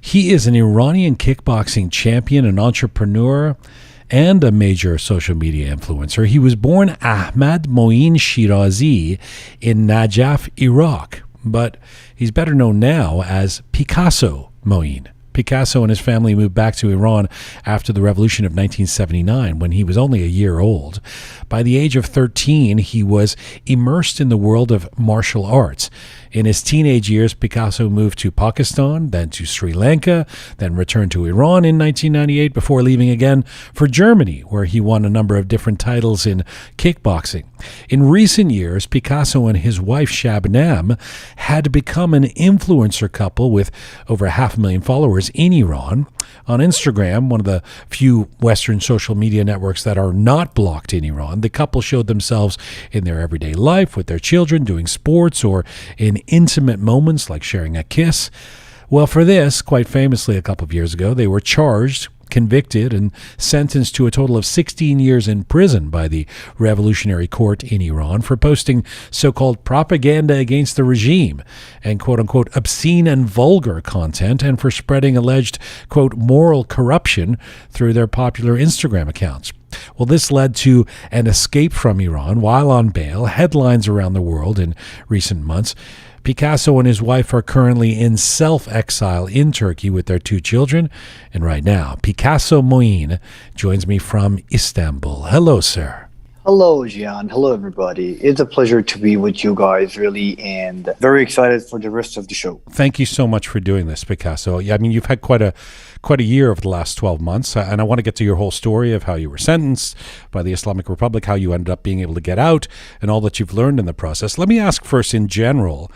He is an Iranian kickboxing champion, an entrepreneur, and a major social media influencer. He was born Ahmad Moin Shirazi in Najaf, Iraq, but he's better known now as Picasso Moin. Picasso and his family moved back to Iran after the revolution of 1979 when he was only a year old. By the age of 13, he was immersed in the world of martial arts. In his teenage years, Picasso moved to Pakistan, then to Sri Lanka, then returned to Iran in 1998 before leaving again for Germany, where he won a number of different titles in kickboxing. In recent years, Picasso and his wife Shabnam had become an influencer couple with over 500,000 followers in Iran. On Instagram, one of the few Western social media networks that are not blocked in Iran, the couple showed themselves in their everyday life with their children, doing sports, or in intimate moments like sharing a kiss. Well, for this, quite famously a couple of years ago, they were charged, convicted, and sentenced to a total of 16 years in prison by the Revolutionary Court in Iran for posting so-called propaganda against the regime and quote-unquote obscene and vulgar content, and for spreading alleged, quote, moral corruption through their popular Instagram accounts. Well, this led to an escape from Iran while on bail, headlines around the world in recent months. Picasso and his wife are currently in self-exile in Turkey with their 2 children. And right now, Picasso Moin joins me from Istanbul. Hello, sir. Hello, Jian. Hello, everybody. It's a pleasure to be with you guys, really, and very excited for the rest of the show. Thank you so much for doing this, Picasso. I mean, you've had quite a year over the last 12 months, and I want to get to your whole story of how you were sentenced by the Islamic Republic, how you ended up being able to get out, and all that you've learned in the process. Let me ask first, in general,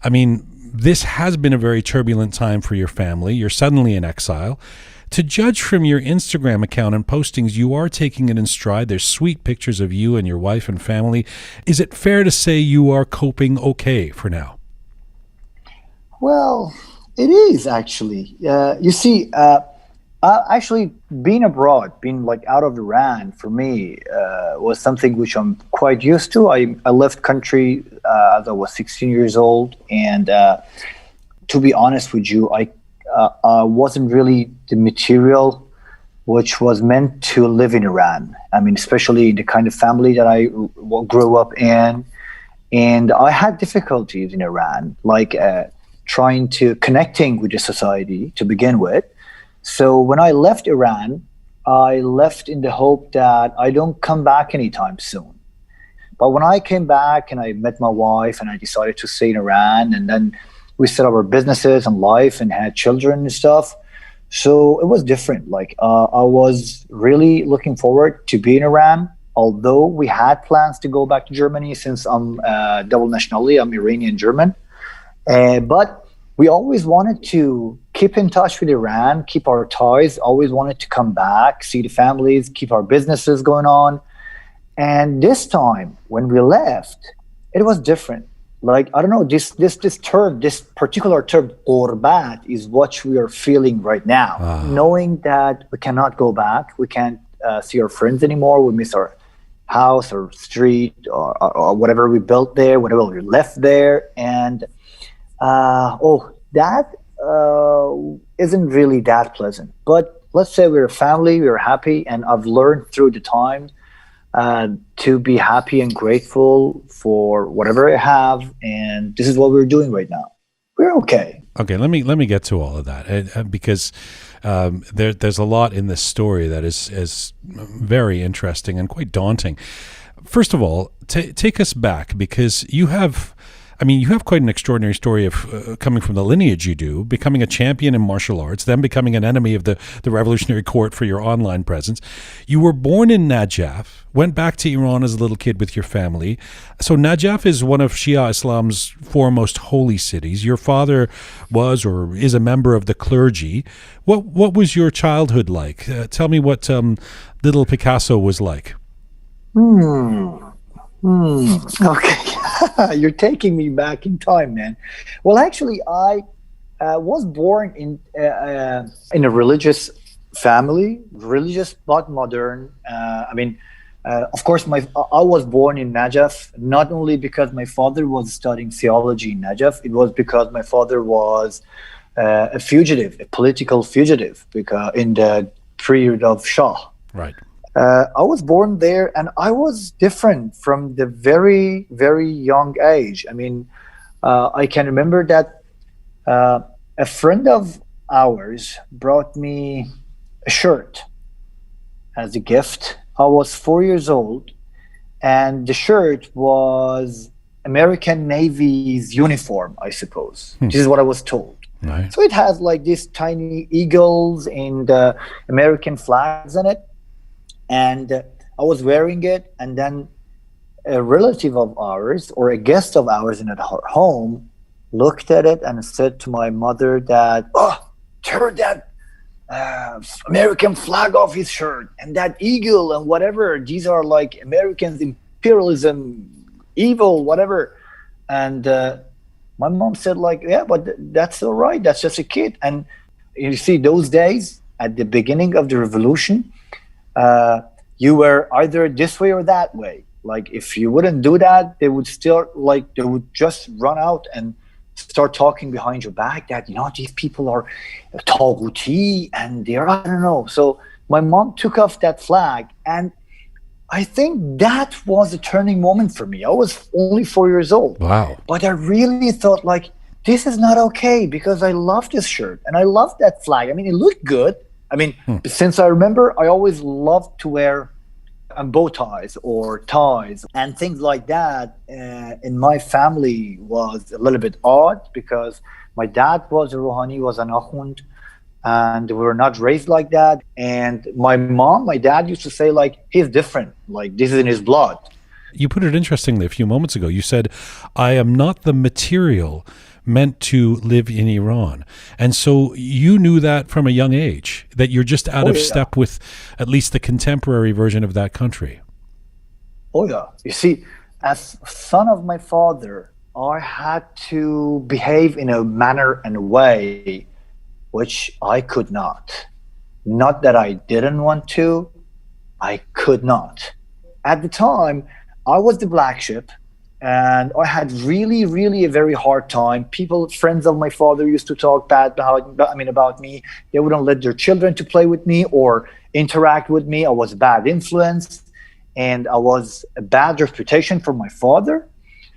I mean, this has been a very turbulent time for your family. You're suddenly in exile. To judge from your Instagram account and postings, you are taking it in stride. There's sweet pictures of you and your wife and family. Is it fair to say you are coping okay for now? Well, it is actually. You see, actually being abroad, being like out of Iran for me was something which I'm quite used to. I left country as I was 16 years old, and to be honest with you, I wasn't really the material which was meant to live in Iran. I mean, especially the kind of family that I grew up in, and I had difficulties in Iran, like trying to connecting with the society to begin with. So when I left Iran, I left in the hope that I don't come back anytime soon. But when I came back and I met my wife and I decided to stay in Iran, and then we set up our businesses and life and had children and stuff. So it was different. Like I was really looking forward to be in Iran, although we had plans to go back to Germany since I'm double nationality, I'm Iranian German. But we always wanted to keep in touch with Iran, keep our ties, always wanted to come back, see the families, keep our businesses going on. And this time when we left, it was different. Like, I don't know, this term, this particular term, qurbat, is what we are feeling right now. Knowing that we cannot go back, we can't see our friends anymore, we miss our house or street or whatever we built there, whatever we left there. And that isn't really that pleasant. But let's say we're a family, we're happy, and I've learned through the time to be happy and grateful for whatever I have, and this is what we're doing right now. We're okay. Okay, let me get to all of that, because there's a lot in this story that is very interesting and quite daunting. First of all, take us back, because you have quite an extraordinary story of coming from the lineage you do, becoming a champion in martial arts, then becoming an enemy of the Revolutionary Court for your online presence. You were born in Najaf, went back to Iran as a little kid with your family. So Najaf is one of Shia Islam's foremost holy cities. Your father was or is a member of the clergy. What was your childhood like? Tell me what little Picasso was like. Okay. You're taking me back in time, man. Well, actually, I was born in a religious family, religious but modern. Of course, I was born in Najaf, not only because my father was studying theology in Najaf, it was because my father was a fugitive, a political fugitive, because in the period of Shah. Right. I was born there, and I was different from the very, very young age. I mean, I can remember that a friend of ours brought me a shirt as a gift. I was 4 years old, and the shirt was American Navy's uniform, I suppose. This is what I was told. Right. So it has like these tiny eagles and American flags in it. And I was wearing it, and then a relative of ours, or a guest of ours in her home, looked at it and said to my mother that, "Oh, tear that American flag off his shirt, and that eagle and whatever. These are like Americans' imperialism, evil, whatever." And my mom said, like, "Yeah, but that's all right. That's just a kid." And you see, those days at the beginning of the revolution, you were either this way or that way. Like, if you wouldn't do that, they would just run out and start talking behind your back that, these people are Taghuti and they're, I don't know. So my mom took off that flag, and I think that was a turning moment for me. I was only 4 years old. Wow. But I really thought, like, this is not okay, because I love this shirt and I love that flag. I mean, it looked good. I mean, since I remember, I always loved to wear bow ties or ties and things like that. In my family was a little bit odd, because my dad was a Rouhani, was an Akhund, and we were not raised like that. And my dad used to say, like, he's different, like this is in his blood. You put it interestingly a few moments ago. You said, "I am not the material meant to live in Iran." And so you knew that from a young age, that you're just out of step with at least the contemporary version of that country. Oh yeah. You see, as son of my father, I had to behave in a manner and a way which I could not. Not that I didn't want to, I could not. At the time, I was the black sheep, and I had really, really a very hard time. Friends of my father used to talk bad about me. They wouldn't let their children to play with me or interact with me. I was a bad influence, and I was a bad reputation for my father.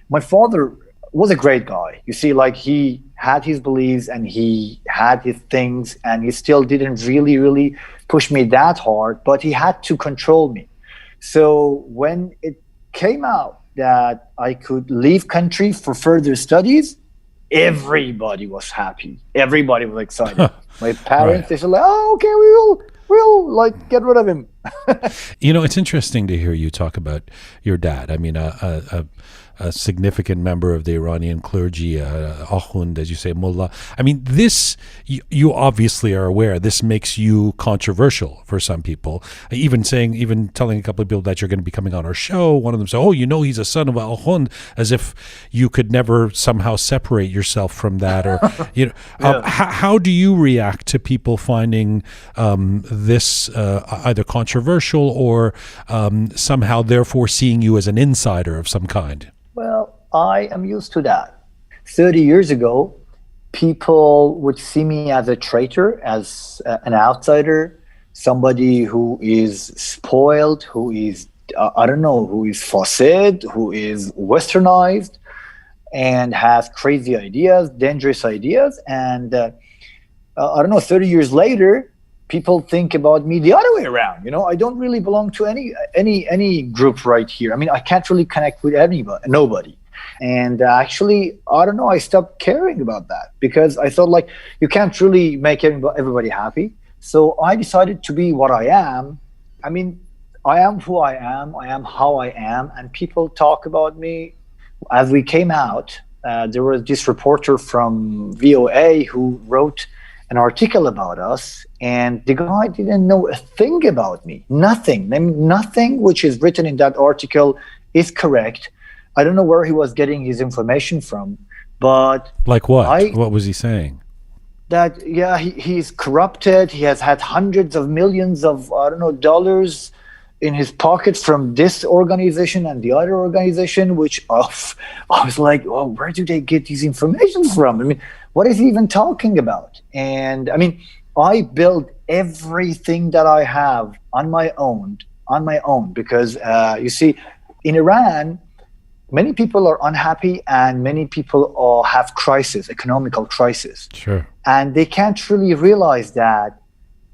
My father was a great guy. You see, like, he had his beliefs and he had his things, and he still didn't really, really push me that hard, but he had to control me. So when it came out that I could leave country for further studies, everybody was happy. Everybody was excited. My parents, They said, like, "Oh, okay, we'll like get rid of him." It's interesting to hear you talk about your dad. I mean, a significant member of the Iranian clergy, Akhund, as you say, Mullah. I mean, this, you obviously are aware, this makes you controversial for some people. Even telling a couple of people that you're going to be coming on our show, one of them said, "Oh, he's a son of Akhund," as if you could never somehow separate yourself from that. Or, how do you react to people finding this either controversial or somehow therefore seeing you as an insider of some kind? Well, I am used to that. 30 years ago, people would see me as a traitor, as an outsider, somebody who is spoiled, who is, who is fasid, who is westernized, and has crazy ideas, dangerous ideas. And 30 years later, people think about me the other way around. I don't really belong to any group right here. I mean, I can't really connect with nobody. And actually, I stopped caring about that, because I thought, like, you can't really make everybody happy. So I decided to be what I am. I mean, I am who I am how I am, and people talk about me. As we came out, there was this reporter from VOA who wrote an article about us, and the guy didn't know a thing about me. Nothing. I mean, nothing which is written in that article is correct. I don't know where he was getting his information from, but... Like what? What was he saying? That, he's corrupted. He has had hundreds of millions of, dollars in his pocket from this organization and the other organization, which I was like, oh, where do they get these information from? I mean, what is he even talking about? And I mean, I built everything that I have on my own, because you see, in Iran, many people are unhappy and many people have economical crisis. Sure. And they can't really realize that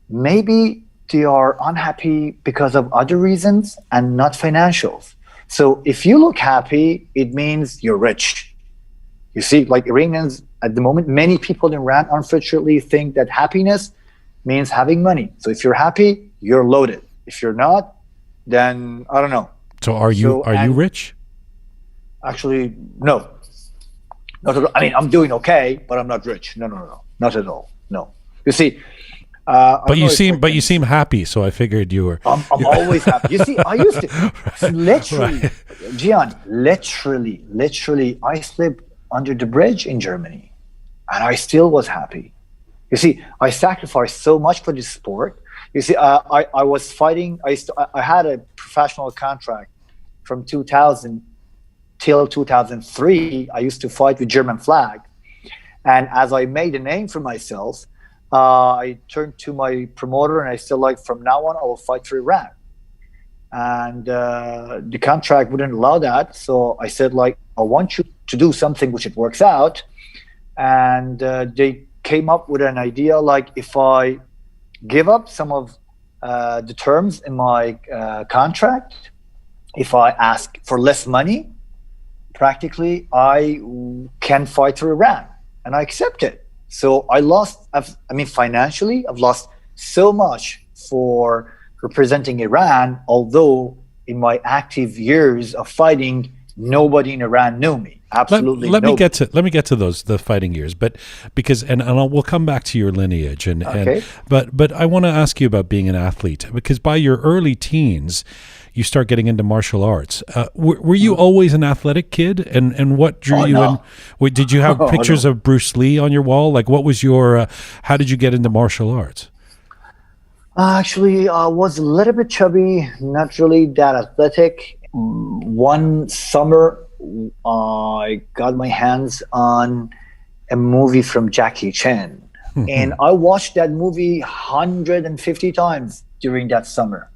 maybe they are unhappy because of other reasons and not financials. So if you look happy, it means you're rich. You see, like Iranians at the moment, many people in Iran unfortunately think that happiness means having money. So if you're happy, you're loaded. If you're not, then I don't know. So are you rich? Actually, no. Not at all. I mean, I'm doing okay, but I'm not rich. No, not at all. No. You see, but you seem happy, so I figured you were. I'm always happy. You see, I used to literally, Right. Jian, literally, I slept under the bridge in Germany, and I still was happy. You see, I sacrificed so much for this sport. You see, I was fighting. I had a professional contract from 2000 till 2003. I used to fight with German flag, and as I made a name for myself, I turned to my promoter and I said, like, from now on, I will fight for Iran. And the contract wouldn't allow that. So I said, like, I want you to do something which it works out. And they came up with an idea, like, if I give up some of the terms in my contract, if I ask for less money, practically I can fight for Iran. And I accept it. So I lost, financially, I've lost so much for representing Iran, although in my active years of fighting, nobody in Iran knew me. Absolutely. Let me get to the fighting years, but because we'll come back to your lineage but I want to ask you about being an athlete, because by your early teens, you start getting into martial arts. Were you always an athletic kid? And what drew you in? Did you have pictures of Bruce Lee on your wall? Like, what was your, how did you get into martial arts? Actually, I was a little bit chubby, not really that athletic. One summer, I got my hands on a movie from Jackie Chan. And I watched that movie 150 times during that summer.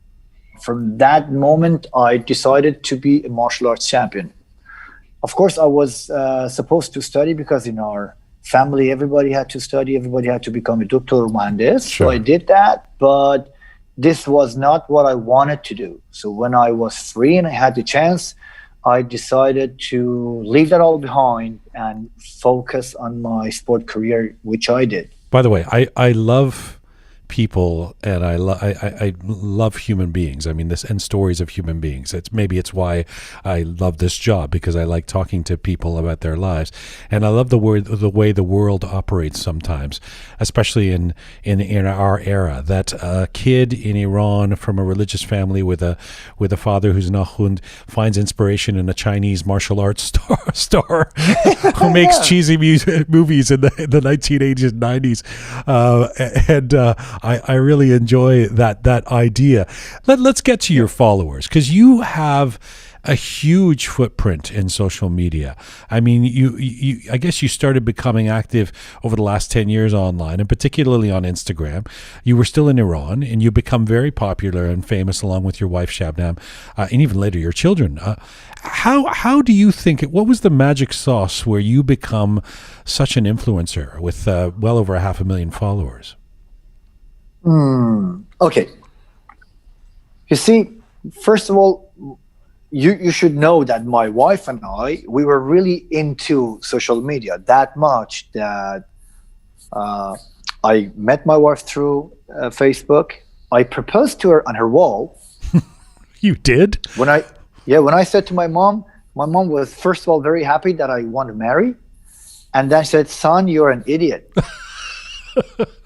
From that moment, I decided to be a martial arts champion. Of course, I was supposed to study, because in our family, everybody had to study. Everybody had to become a doctor or muhandis. Sure. So I did that, but this was not what I wanted to do. So when I was free and I had the chance, I decided to leave that all behind and focus on my sport career, which I did. By the way, I love people, and I love human beings. I mean, this and stories of human beings. It's why I love this job, because I like talking to people about their lives, and I love the way the world operates sometimes, especially in our era. That a kid in Iran from a religious family with a father who's Nahund finds inspiration in a Chinese martial arts star who makes cheesy movies in the 1980s and 90s, I really enjoy that idea. Let's get to your followers, because you have a huge footprint in social media. I mean, you I guess you started becoming active over the last 10 years online, and particularly on Instagram. You were still in Iran, and you become very popular and famous along with your wife Shabnam, and even later your children. How do you think what was the magic sauce where you become such an influencer with well over 500,000 followers? Okay. You see, first of all, you should know that my wife and we were really into social media that much that I met my wife through Facebook. I proposed to her on her wall. You did? When I said to my mom was first of all very happy that I want to marry, and then she said, "Son, you're an idiot."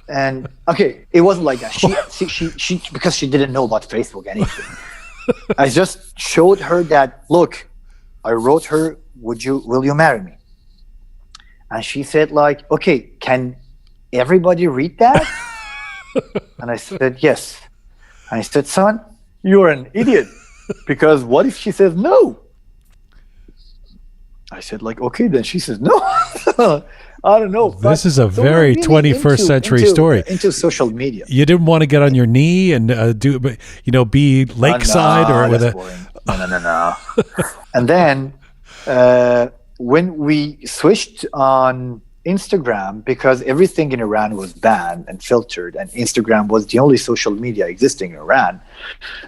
And okay, it wasn't like that. She because she didn't know about Facebook anything. I just showed her that, look, I wrote her, will you marry me? And she said, like, okay, can everybody read that? And I said, yes. And I said, son, you're an idiot. Because what if she says no? I said, like, okay, then she says no. I don't know. This is a very really 21st century story. Into social media. You didn't want to get on your knee and be lakeside or with boring. No. And then when we switched on Instagram, because everything in Iran was banned and filtered, and Instagram was the only social media existing in Iran,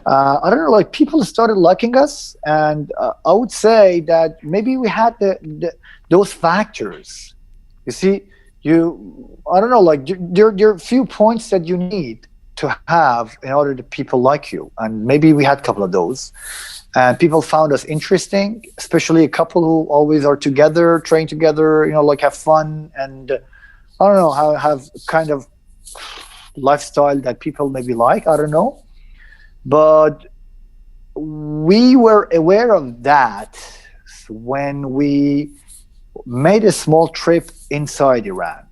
I don't know, like people started liking us, and I would say that maybe we had those factors. You see, I don't know, like there are a few points that you need to have in order that people like you, and maybe we had a couple of those. And people found us interesting, especially a couple who always are together, train together, like have fun, and I don't know, have kind of lifestyle that people maybe like, I don't know. But we were aware of that when we made a small trip inside Iran.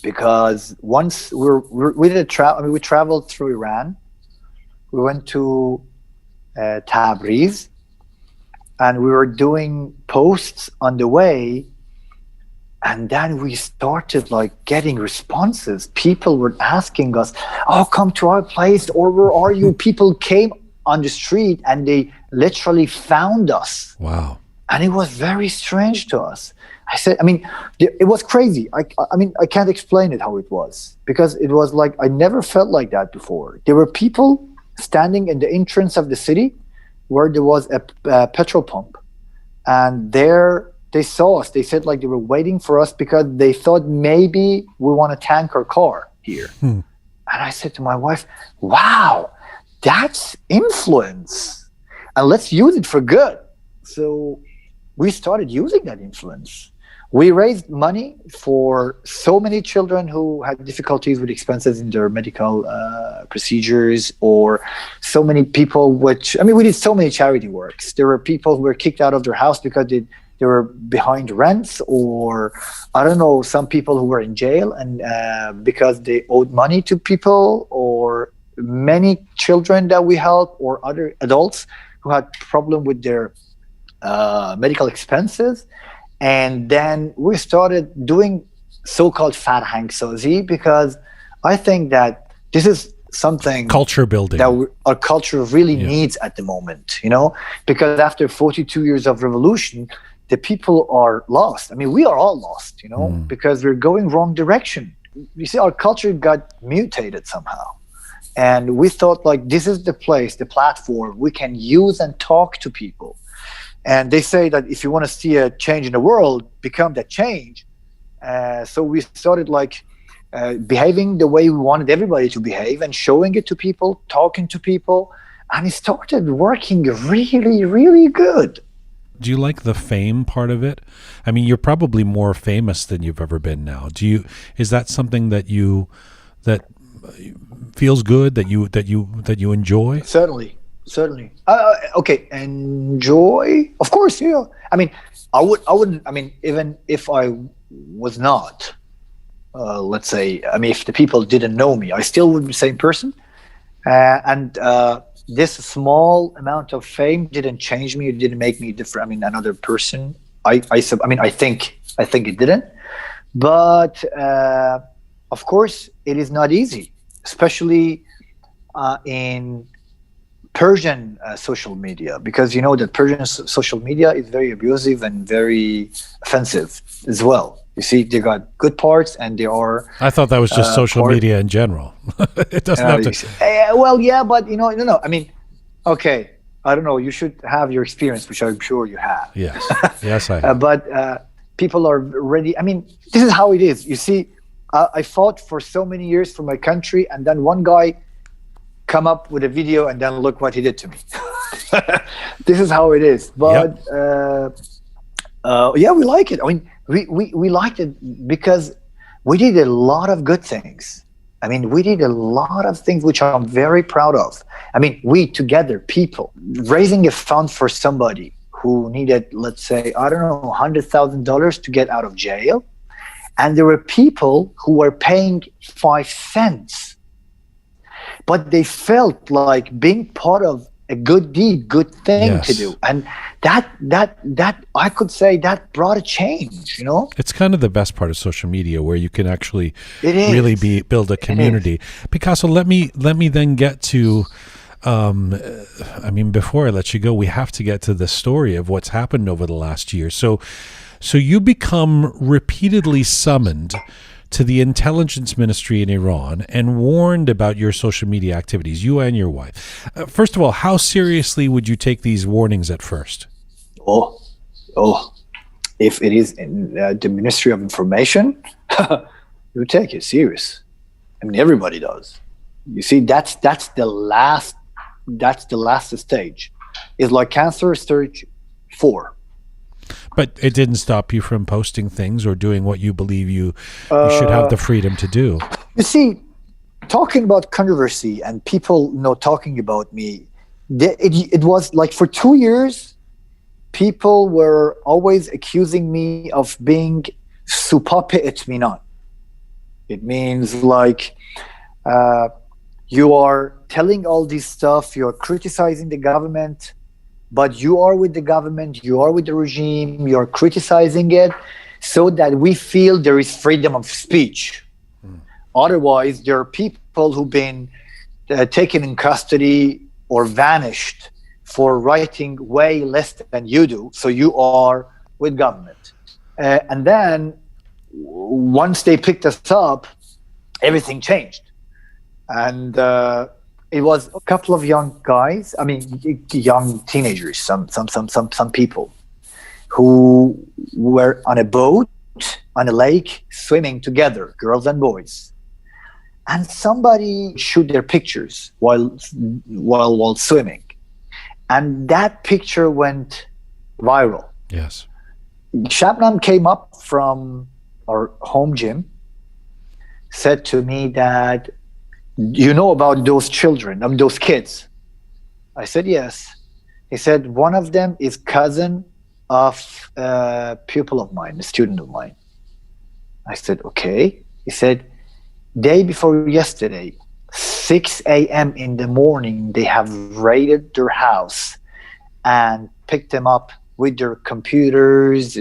Because once we traveled through Iran. We went to Tabriz, and we were doing posts on the way, and then we started like getting responses. People were asking us, "Oh, come to our place," or "Where are you?" People came on the street and they literally found us. Wow. And it was very strange to us. I said, it was crazy. I can't explain it how it was, because it was like I never felt like that before. There were people standing in the entrance of the city where there was a petrol pump, and there they saw us. They said like they were waiting for us because they thought maybe we want to tank our car here. And I said to my wife, wow, that's influence, and let's use it for good. So we started using that influence. We raised money for so many children who had difficulties with expenses in their medical procedures, or so many people we did so many charity works. There were people who were kicked out of their house because they were behind rents, or I don't know, some people who were in jail and because they owed money to people, or many children that we helped, or other adults who had problem with their medical expenses. And then we started doing so-called Farhang Sazi, because I think that this is something culture building that our culture really needs at the moment, because after 42 years of revolution, the people are lost. We are all lost, because we're going wrong direction. You see, our culture got mutated somehow. And we thought like this is the place, the platform we can use and talk to people. And they say that if you want to see a change in the world, become that change. So we started like behaving the way we wanted everybody to behave, and showing it to people, talking to people. And it started working really, really good. Do you like the fame part of it? You're probably more famous than you've ever been now. Is that something that feels good, that you enjoy? Certainly. Okay, enjoy. Of course, yeah. I wouldn't. Even if I was not, let's say, if the people didn't know me, I still would be the same person. And this small amount of fame didn't change me. It didn't make me different. Another person. I think it didn't. But of course, it is not easy, especially in Persian social media, because that Persian social media is very abusive and very offensive as well. You see, they got good parts, and they are. I thought that was just social media in general. It doesn't have to. Well, yeah, but no. Okay, I don't know. You should have your experience, which I'm sure you have. Yes, I have. But people are ready. This is how it is. You see, I fought for so many years for my country, and then one guy come up with a video, and then look what he did to me. This is how it is. But we like it. We liked it because we did a lot of good things. We did a lot of things which I'm very proud of. We together, people, raising a fund for somebody who needed, let's say, I don't know, $100,000 to get out of jail. And there were people who were paying 5 cents. but they felt like being part of a good deed, good thing to do. And that I could say that brought a change, It's kind of the best part of social media, where you can actually really build a community. Picasso, let me then get to before I let you go, we have to get to the story of what's happened over the last year. So you become repeatedly summoned to the intelligence ministry in Iran and warned about your social media activities, you and your wife. First of all, how seriously would you take these warnings at first? If it is in the Ministry of Information, you take it serious. I mean, everybody does. You see, that's the last stage. It's like cancer stage 4. But it didn't stop you from posting things or doing what you believe you should have the freedom to do. You see, talking about controversy and people talking about me, it was like for 2 years, people were always accusing me of being supape etminan. It means like you are telling all this stuff, you're criticizing the government, but you are with the government, you are with the regime, you're criticizing it so that we feel there is freedom of speech. Otherwise, there are people who've been taken in custody or vanished for writing way less than you do, so you are with government. And then once they picked us up, everything changed. And it was a couple of young guys, young teenagers, some people who were on a boat on a lake swimming together, girls and boys. And somebody shoot their pictures while swimming. And that picture went viral. Yes. Shabnam came up from our home gym, said to me that, you know about those children, those kids? I said, yes. He said, one of them is cousin of a pupil of mine, a student of mine. I said, okay. He said, day before yesterday, 6 a.m. in the morning, they have raided their house and picked them up with their computers,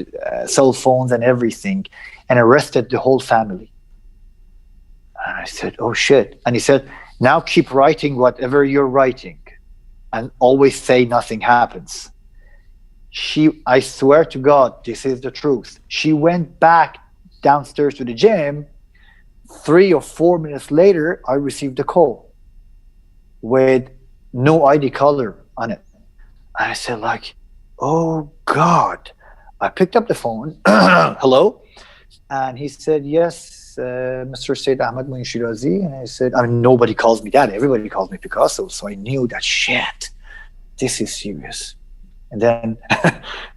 cell phones and everything, and arrested the whole family. And I said, oh shit. And he said, now keep writing whatever you're writing and always say nothing happens. I swear to God, this is the truth. She went back downstairs to the gym. 3 or 4 minutes later, I received a call with no ID color on it. And I said like, oh God. I picked up the phone. Hello? And he said, yes, Mr. Said Ahmad Moin Shirazi. And I said, nobody calls me that. Everybody calls me Picasso. So I knew that shit, this is serious. And then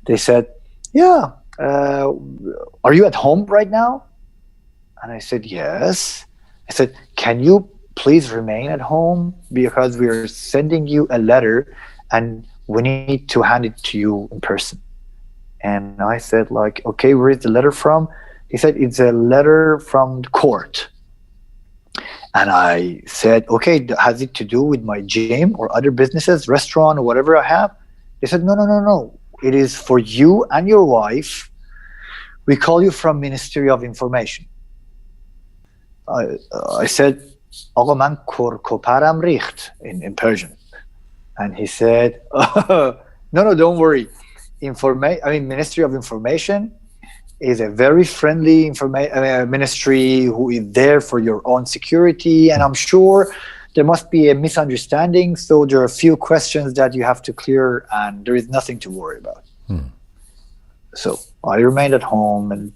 they said, yeah, are you at home right now? And I said, yes. I said, can you please remain at home? Because we are sending you a letter and we need to hand it to you in person. And I said like, okay, where is the letter from? He said, it's a letter from the court. And I said, okay, has it to do with my gym or other businesses, restaurant or whatever I have? They said, no. It is for you and your wife. We call you from Ministry of Information. I said, "Aga man korkoparam richt" in Persian. And he said, no, don't worry. Ministry of Information is a very friendly ministry who is there for your own security. And I'm sure there must be a misunderstanding. So there are a few questions that you have to clear and there is nothing to worry about. So I remained at home and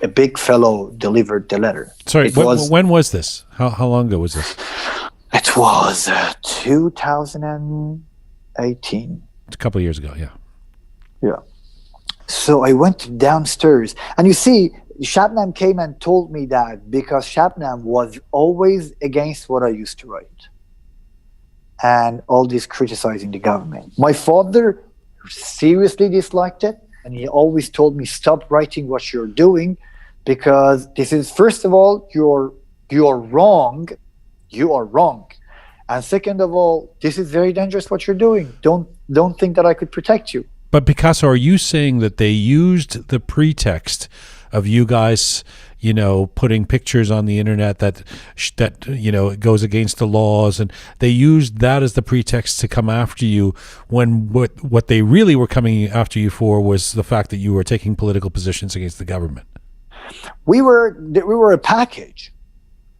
a big fellow delivered the letter. Sorry, when was this? How long ago was this? It was 2018. A couple of years ago, yeah. Yeah. So I went downstairs. And you see, Shabnam came and told me that because Shabnam was always against what I used to write. And all this criticizing the government. My father seriously disliked it. And he always told me, stop writing what you're doing, because this is, first of all, you're wrong. You are wrong. And second of all, this is very dangerous what you're doing. Don't think that I could protect you. But Picasso, are you saying that they used the pretext of you guys, putting pictures on the internet that it goes against the laws, and they used that as the pretext to come after you, when what they really were coming after you for was the fact that you were taking political positions against the government? We were a package,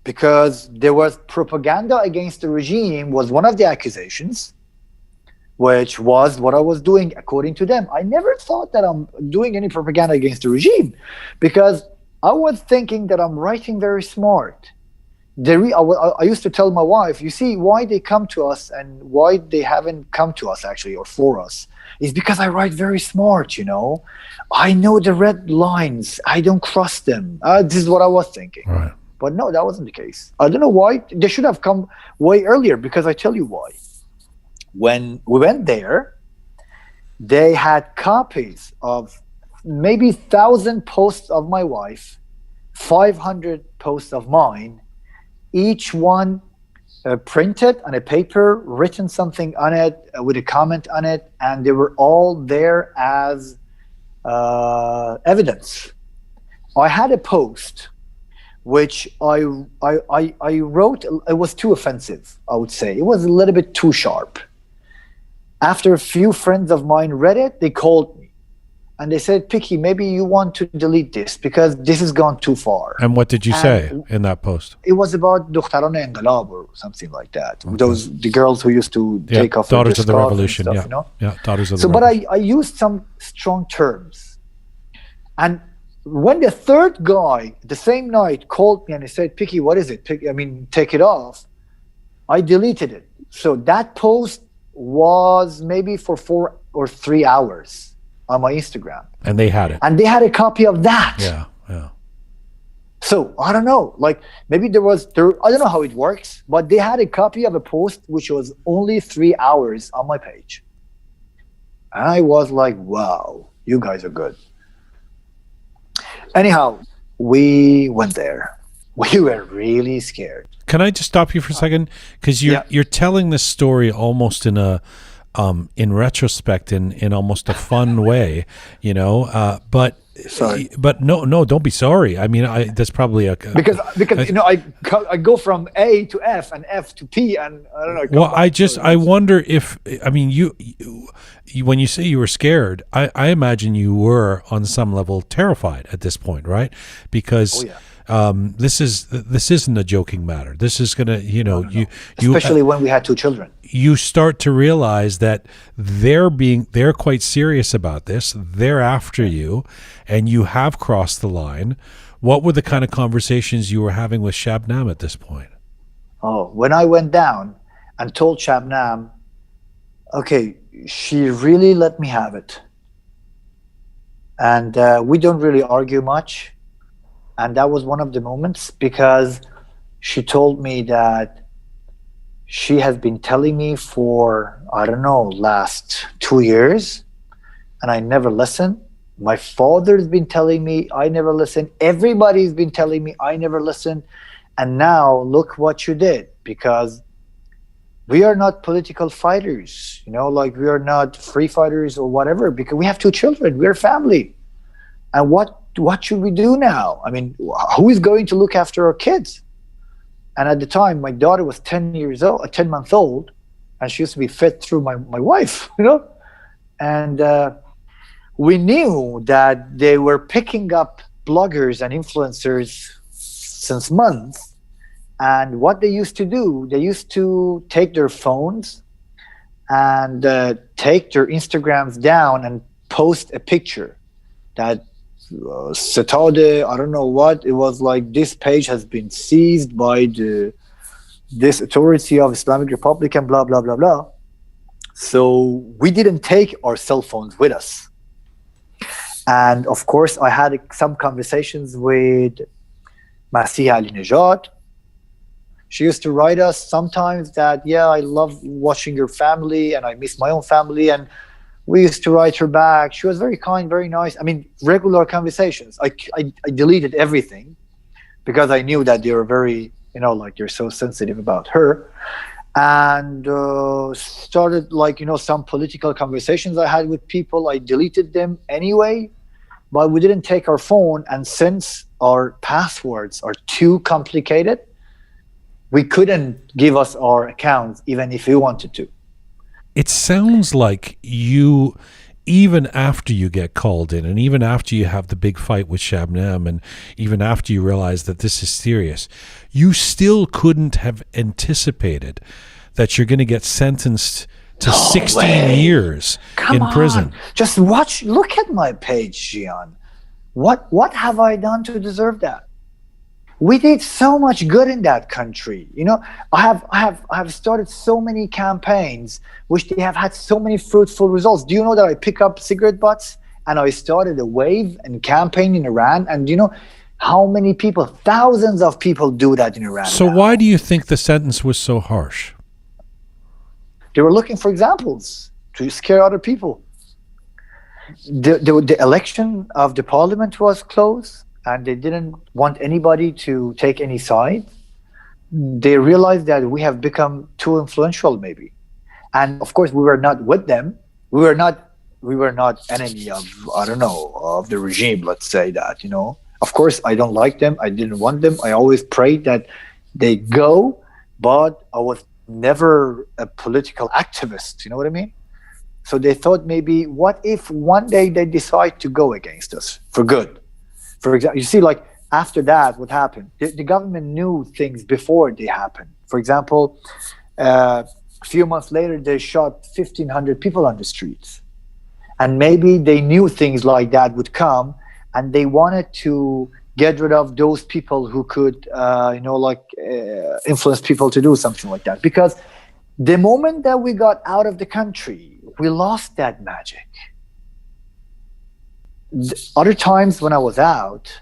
because there was propaganda against the regime was one of the accusations, which was what I was doing according to them. I never thought that I'm doing any propaganda against the regime, because I was thinking that I'm writing very smart. I used to tell my wife, you see, why they come to us and why they haven't come to us actually, or for us, is because I write very smart, I know the red lines. I don't cross them. This is what I was thinking. Right. But no, that wasn't the case. I don't know why. They should have come way earlier, because I tell you why. When we went there, they had copies of maybe 1,000 posts of my wife, 500 posts of mine, each one printed on a paper, written something on it with a comment on it, and they were all there as evidence. I had a post which I wrote. It was too offensive, I would say. It was a little bit too sharp. After a few friends of mine read it, they called me and they said, Picky, maybe you want to delete this because this has gone too far. And what did you say in that post? It was about دختران انقلاب or something like that. Okay. The girls who used to take off Daughters their of the Revolution. stuff, Daughters of the Revolution. But I used some strong terms. And when the third guy, the same night, called me and he said, Picky, what is it? Take it off. I deleted it. So that post was maybe for 4 or 3 hours on my Instagram. And they had it. And they had a copy of that. Yeah. So I don't know, maybe I don't know how it works, but they had a copy of a post which was only 3 hours on my page. And I was like, wow, you guys are good. Anyhow, we went there. We were really scared. Can I just stop you for a second? Because you're telling this story almost in a in retrospect, in almost a fun way, but sorry. But no, don't be sorry. That's probably because I go from A to F and F to P, and I don't know. Well, I wonder if you when you say you were scared, I imagine you were on some level terrified at this point, right? Because this isn't a joking matter. This is gonna, no. Especially when we had 2 children. You start to realize that they're quite serious about this. They're after you, and you have crossed the line. What were the kind of conversations you were having with Shabnam at this point? Oh, when I went down and told Shabnam, okay, she really let me have it. And we don't really argue much. And that was one of the moments, because she told me that she has been telling me for, I don't know, last 2 years, and I never listened. My father's been telling me, I never listened. Everybody's been telling me, I never listened. And now look what you did, because we are not political fighters, we are not free fighters or whatever, because we have 2 children, we're family. And what should we do now? Who is going to look after our kids? And at the time, my daughter was 10 months old, and she used to be fed through my wife, And we knew that they were picking up bloggers and influencers since months. And what they used to do, they used to take their phones and take their Instagrams down and post a picture that Satade, I don't know what, it was like, this page has been seized by this authority of Islamic Republic and blah, blah, blah, blah. So we didn't take our cell phones with us. And of course, I had some conversations with Masih Ali Nejad. She used to write us sometimes that, I love watching your family and I miss my own family. And we used to write her back. She was very kind, very nice. Regular conversations. I deleted everything because I knew that they were very, they're so sensitive about her. and started, like, some political conversations I had with people. I deleted them anyway, but we didn't take our phone. And since our passwords are too complicated, we couldn't give us our accounts even if we wanted to. It sounds like you, even after you get called in, and even after you have the big fight with Shabnam, and even after you realize that this is serious, you still couldn't have anticipated that you're going to get sentenced to 16 years in prison. Just look at my page, Jian. What have I done to deserve that? We did so much good in that country. I have started so many campaigns which they have had so many fruitful results. Do you know that I pick up cigarette butts and I started a wave and campaign in Iran? And do you know how many people, thousands of people, do that in Iran? So now? Why do you think the sentence was so harsh? They were looking for examples to scare other people. The election of the parliament was close, and they didn't want anybody to take any side. They realized that we have become too influential, maybe. And of course, we were not with them. We were not enemy of, of the regime, let's say that, Of course, I don't like them. I didn't want them. I always prayed that they go, but I was never a political activist, you know what I mean? So they thought, maybe, what if one day they decide to go against us for good? For example, you see, like, after that, what happened? The government knew things before they happened. For example, a few months later, they shot 1,500 people on the streets. And maybe they knew things like that would come, and they wanted to get rid of those people who could, influence people to do something like that. Because the moment that we got out of the country, we lost that magic. Other times when I was out,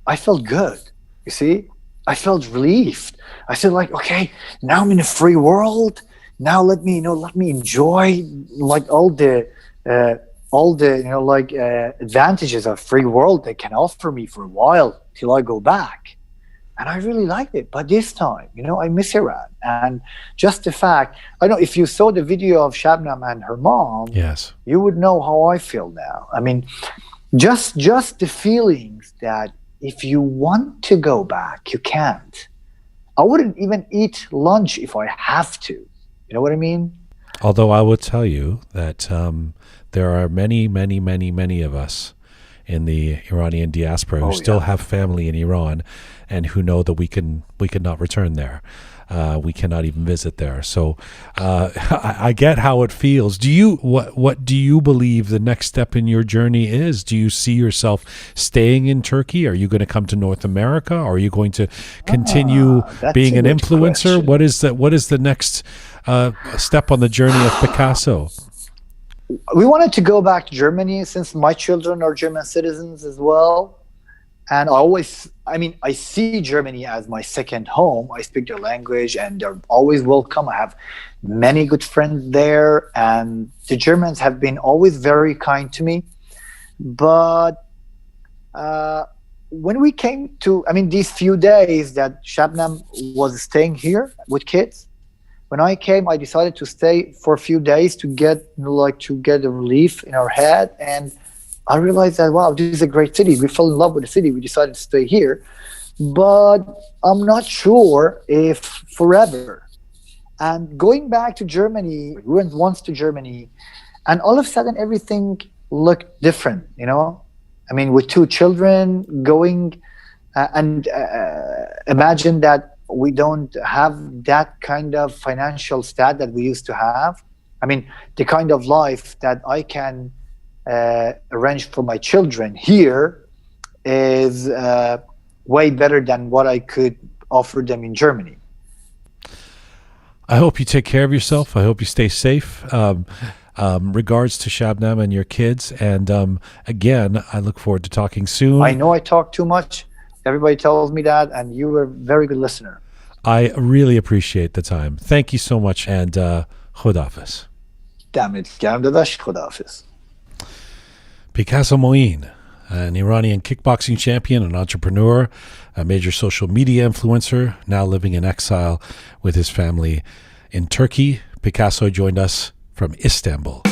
I felt good. You see, I felt relieved. I said, like, okay, now I'm in a free world. Now let me enjoy, like, all the advantages of free world they can offer me for a while till I go back. And I really liked it. But this time, I miss Iran. And just the fact, I don't know if you saw the video of Shabnam and her mom, yes, you would know how I feel now. I mean, just the feelings that if you want to go back, you can't. I wouldn't even eat lunch if I have to. You know what I mean? Although I would tell you that there are many, many, many, many of us in the Iranian diaspora who still have family in Iran, and who know that we cannot return there. We cannot even visit there. So I get how it feels. What do you believe the next step in your journey is? Do you see yourself staying in Turkey? Are you going to come to North America? Are you going to continue being an influencer? Question. What is the next step on the journey of Picasso? We wanted to go back to Germany, since my children are German citizens as well. And I see Germany as my second home. I speak their language and they're always welcome. I have many good friends there, and the Germans have been always very kind to me. But when we came to, these few days that Shabnam was staying here with kids, when I came, I decided to stay for a few days to get a relief in our head. And I realized that, wow, this is a great city. We fell in love with the city. We decided to stay here. But I'm not sure if forever. And going back to Germany, we went once to Germany, and all of a sudden everything looked different, with 2 children going, and imagine that we don't have that kind of financial stat that we used to have. The kind of life that I can arrange for my children here is way better than what I could offer them in Germany. I hope you take care of yourself. I hope you stay safe. Regards to Shabnam and your kids. And again, I look forward to talking soon. I know I talk too much. Everybody tells me that, and you were a very good listener. I really appreciate the time. Thank you so much, and Khodafis. دمت گرم داداش. خداحافظ. Picasso Moin, an Iranian kickboxing champion, an entrepreneur, a major social media influencer, now living in exile with his family in Turkey. Picasso joined us from Istanbul.